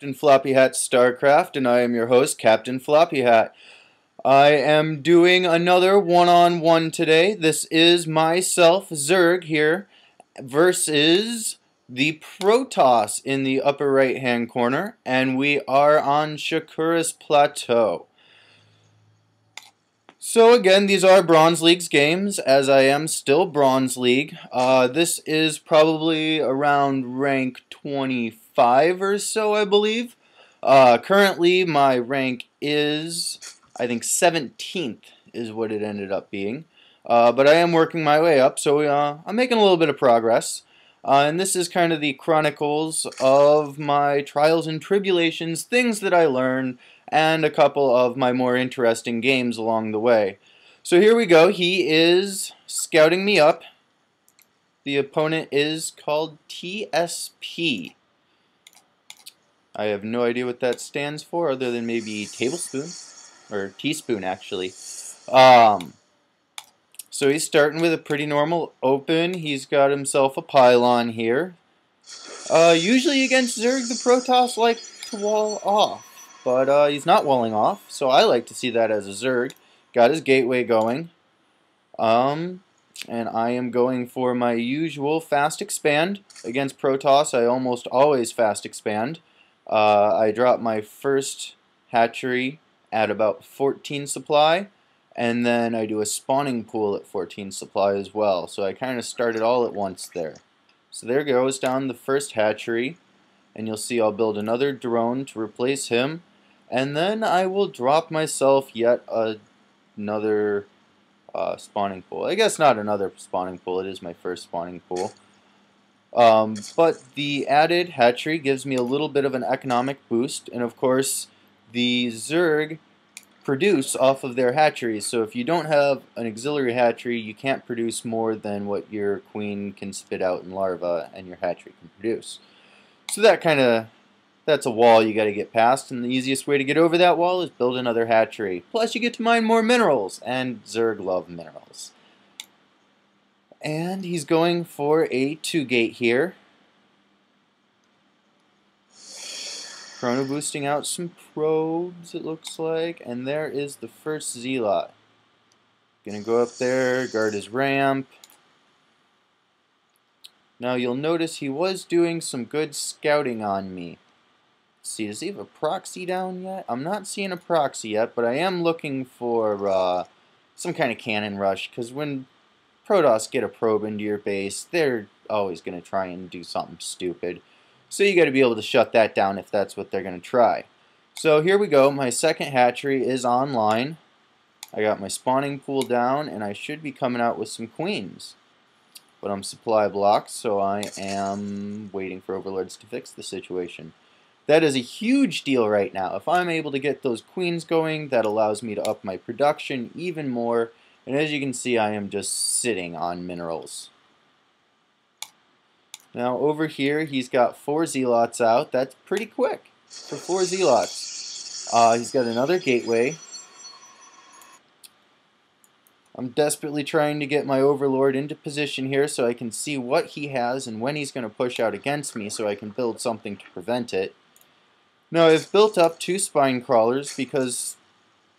Captain Floppy Hat StarCraft, and I am your host, Captain Floppy Hat. I am doing another one-on-one today. This is myself, Zerg, here, versus the Protoss in the upper right-hand corner, and we are on Shakuras Plateau. So again, these are Bronze League's games, as I am still Bronze League. This is probably around rank 25 or so, I believe. Currently, my rank is, I think, 17th is what it ended up being. But I am working my way up, so I'm making a little bit of progress. And this is kind of the chronicles of my trials and tribulations, things that I learned, and a couple of my more interesting games along the way. So here we go. He is scouting me up. The opponent is called TSP. I have no idea what that stands for other than maybe tablespoon, or teaspoon actually. So he's starting with a pretty normal open. He's got himself a pylon here. Usually against Zerg, the Protoss like to wall off. But he's not walling off, so I like to see that as a Zerg. Got his gateway going. And I am going for my usual fast expand. Against Protoss, I almost always fast expand. I drop my first hatchery at about 14 supply, and then I do a spawning pool at 14 supply as well. So I kind of start it all at once there. So there goes down the first hatchery, and you'll see I'll build another drone to replace him. And then I will drop myself yet another spawning pool. I guess not another spawning pool, it is my first spawning pool. But the added hatchery gives me a little bit of an economic boost, and of course the Zerg produce off of their hatcheries, so if you don't have an auxiliary hatchery, you can't produce more than what your queen can spit out in larva and your hatchery can produce. So that's a wall you got to get past, and the easiest way to get over that wall is build another hatchery. Plus you get to mine more minerals, and Zerg love minerals. And he's going for a 2-gate here. Chrono boosting out some probes, it looks like, and there is the first Zealot. Gonna go up there, guard his ramp. Now you'll notice he was doing some good scouting on me. Let's see, does he have a proxy down yet? I'm not seeing a proxy yet, but I am looking for some kind of cannon rush, because when Protoss get a probe into your base, they're always going to try and do something stupid. So you got to be able to shut that down if that's what they're going to try. So here we go, my second hatchery is online. I got my spawning pool down, and I should be coming out with some queens. But I'm supply blocked, so I am waiting for overlords to fix the situation. That is a huge deal right now. If I'm able to get those queens going, that allows me to up my production even more. And as you can see, I am just sitting on minerals. Now over here, he's got 4 Zealots out. That's pretty quick for 4 Zealots. He's got another gateway. I'm desperately trying to get my Overlord into position here so I can see what he has and when he's going to push out against me so I can build something to prevent it. Now I've built up 2 spine crawlers because,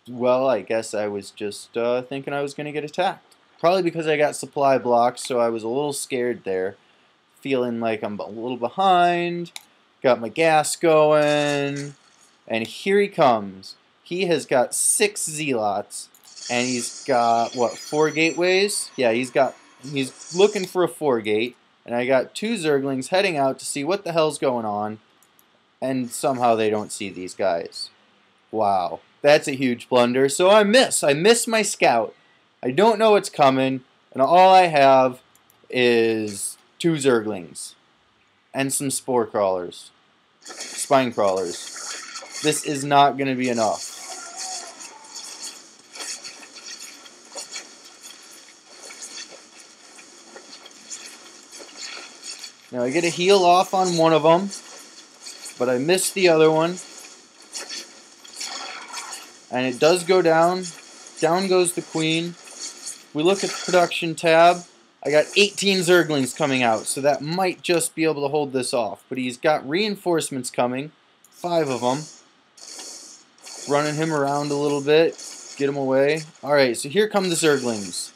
well, I guess I was just thinking I was going to get attacked. Probably because I got supply blocks, so I was a little scared there. Feeling like I'm a little behind. Got my gas going. And here he comes. He has got 6 Zealots. And he's got, what, 4 gateways? Yeah, he's looking for a 4-gate. And I got 2 Zerglings heading out to see what the hell's going on. And somehow they don't see these guys. Wow. That's a huge blunder. So I miss my scout. I don't know what's coming, and all I have is 2 Zerglings and some spore crawlers, spine crawlers. This is not going to be enough. Now I get a heal off on one of them, but I missed the other one. And it does go down. Down goes the queen. We look at the production tab. I got 18 Zerglings coming out, so that might just be able to hold this off. But he's got reinforcements coming. 5 of them. Running him around a little bit. Get him away. Alright, so here come the Zerglings.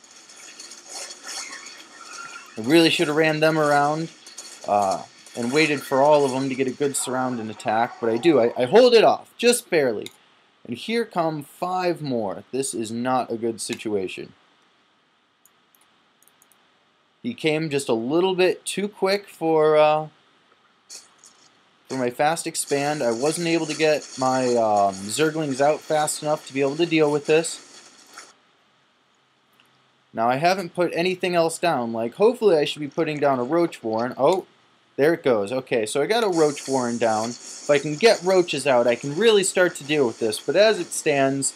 I really should have ran them around and waited for all of them to get a good surround and attack, but I do. I hold it off, just barely. And here come 5 more. This is not a good situation. He came just a little bit too quick for my fast expand. I wasn't able to get my Zerglings out fast enough to be able to deal with this. Now I haven't put anything else down. Like, hopefully I should be putting down a Roach Warren. Oh, there it goes. Okay, so I got a Roach Warren down. If I can get roaches out, I can really start to deal with this. But as it stands,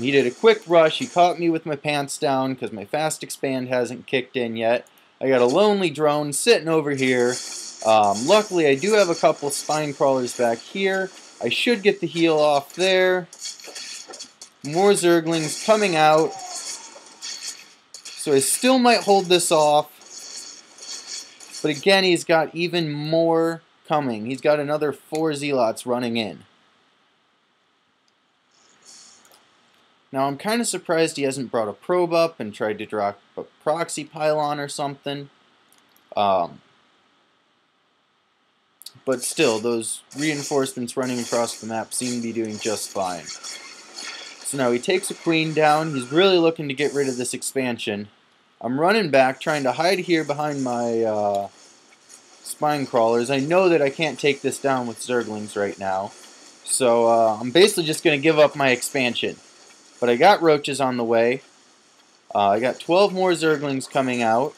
he did a quick rush. He caught me with my pants down because my fast expand hasn't kicked in yet. I got a lonely drone sitting over here. Luckily, I do have a couple spine crawlers back here. I should get the heal off there. More Zerglings coming out. So I still might hold this off. But again, he's got even more coming. He's got another 4 Zealots running in. Now I'm kind of surprised he hasn't brought a probe up and tried to drop a proxy pylon or something. But still, those reinforcements running across the map seem to be doing just fine. So now he takes a queen down. He's really looking to get rid of this expansion. I'm running back, trying to hide here behind my spine crawlers. I know that I can't take this down with Zerglings right now. So I'm basically just going to give up my expansion. But I got roaches on the way. I got 12 more Zerglings coming out.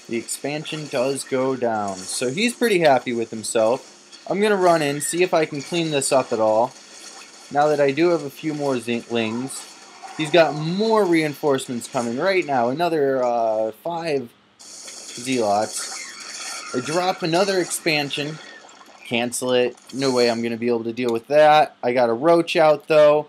The expansion does go down. So he's pretty happy with himself. I'm going to run in, see if I can clean this up at all. Now that I do have a few more Zerglings. He's got more reinforcements coming right now. Another 5 Zealots. I drop another expansion. Cancel it. No way I'm going to be able to deal with that. I got a roach out though.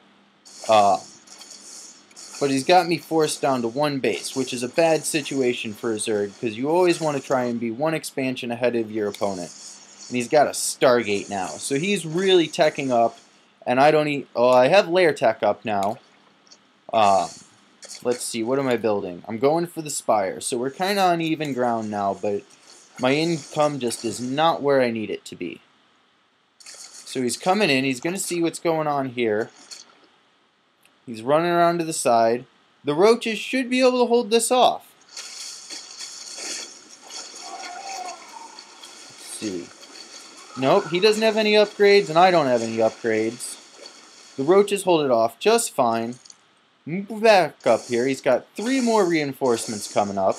But he's got me forced down to 1 base, which is a bad situation for a Zerg, because you always want to try and be 1 expansion ahead of your opponent. And he's got a Stargate now. So he's really teching up. And I don't need... Oh, I have Lair Tech up now. Let's see, what am I building? I'm going for the Spire. So we're kind of on even ground now, but my income just is not where I need it to be. So he's coming in. He's going to see what's going on here. He's running around to the side. The roaches should be able to hold this off. Let's see. Nope, he doesn't have any upgrades, and I don't have any upgrades. The roaches hold it off just fine. Move back up here. He's got 3 more reinforcements coming up.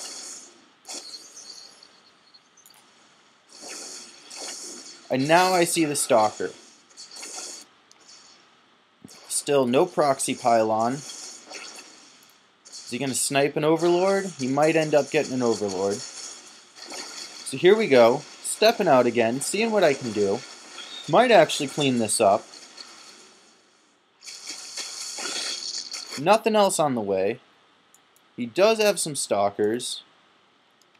And now I see the Stalker. Still no proxy pylon. Is he going to snipe an Overlord? He might end up getting an Overlord. So here we go. Stepping out again, seeing what I can do. Might actually clean this up. Nothing else on the way. He does have some Stalkers.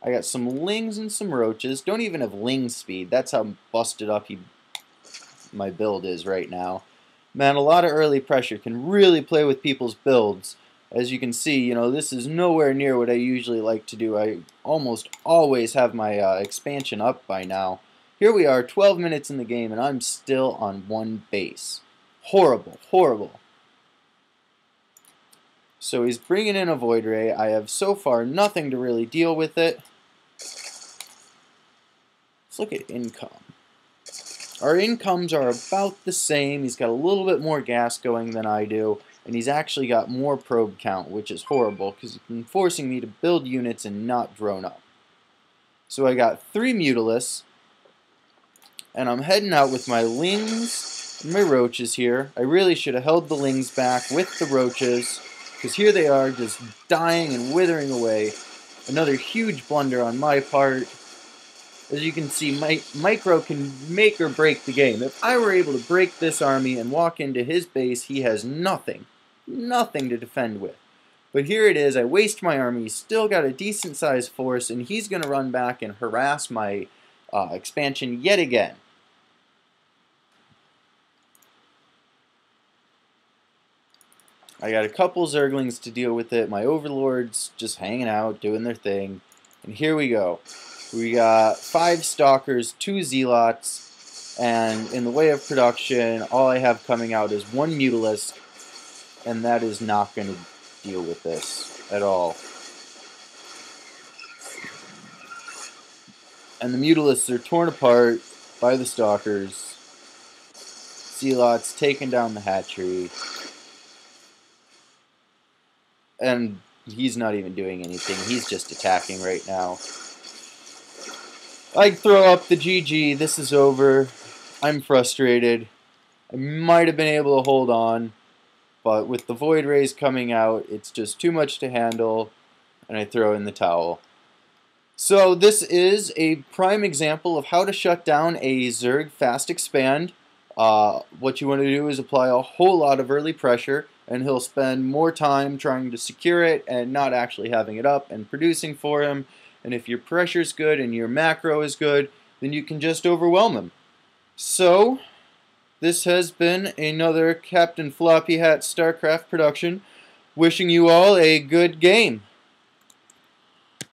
I got some Lings and some Roaches. Don't even have Ling speed. That's how busted up my build is right now. Man, a lot of early pressure can really play with people's builds. As you can see, you know, this is nowhere near what I usually like to do. I almost always have my expansion up by now. Here we are, 12 minutes in the game, and I'm still on 1 base. Horrible, horrible. So he's bringing in a Void Ray. I have so far nothing to really deal with it. Let's look at income. Our incomes are about the same. He's got a little bit more gas going than I do. And he's actually got more probe count, which is horrible because it's been forcing me to build units and not drone up. So I got 3 Mutalisks. And I'm heading out with my Lings and my Roaches here. I really should have held the Lings back with the Roaches, because here they are just dying and withering away. Another huge blunder on my part. As you can see, Micro can make or break the game. If I were able to break this army and walk into his base, he has nothing. Nothing to defend with. But here it is, I waste my army, still got a decent sized force, and he's going to run back and harass my expansion yet again. I got a couple Zerglings to deal with it, my overlords just hanging out, doing their thing, and here we go. We got 5 Stalkers, 2 Zealots, and in the way of production, all I have coming out is 1 Mutalisk, and that is not going to deal with this at all. And the Mutalisks are torn apart by the Stalkers. Zealots taking down the hatchery. And he's not even doing anything. He's just attacking right now. I throw up the GG. This is over. I'm frustrated. I might have been able to hold on, but with the Void Rays coming out, it's just too much to handle, and I throw in the towel. So this is a prime example of how to shut down a Zerg fast expand. What you want to do is apply a whole lot of early pressure, and he'll spend more time trying to secure it and not actually having it up and producing for him. And if your pressure's good and your macro is good, then you can just overwhelm him. So, this has been another Captain Floppy Hat StarCraft production. Wishing you all a good game.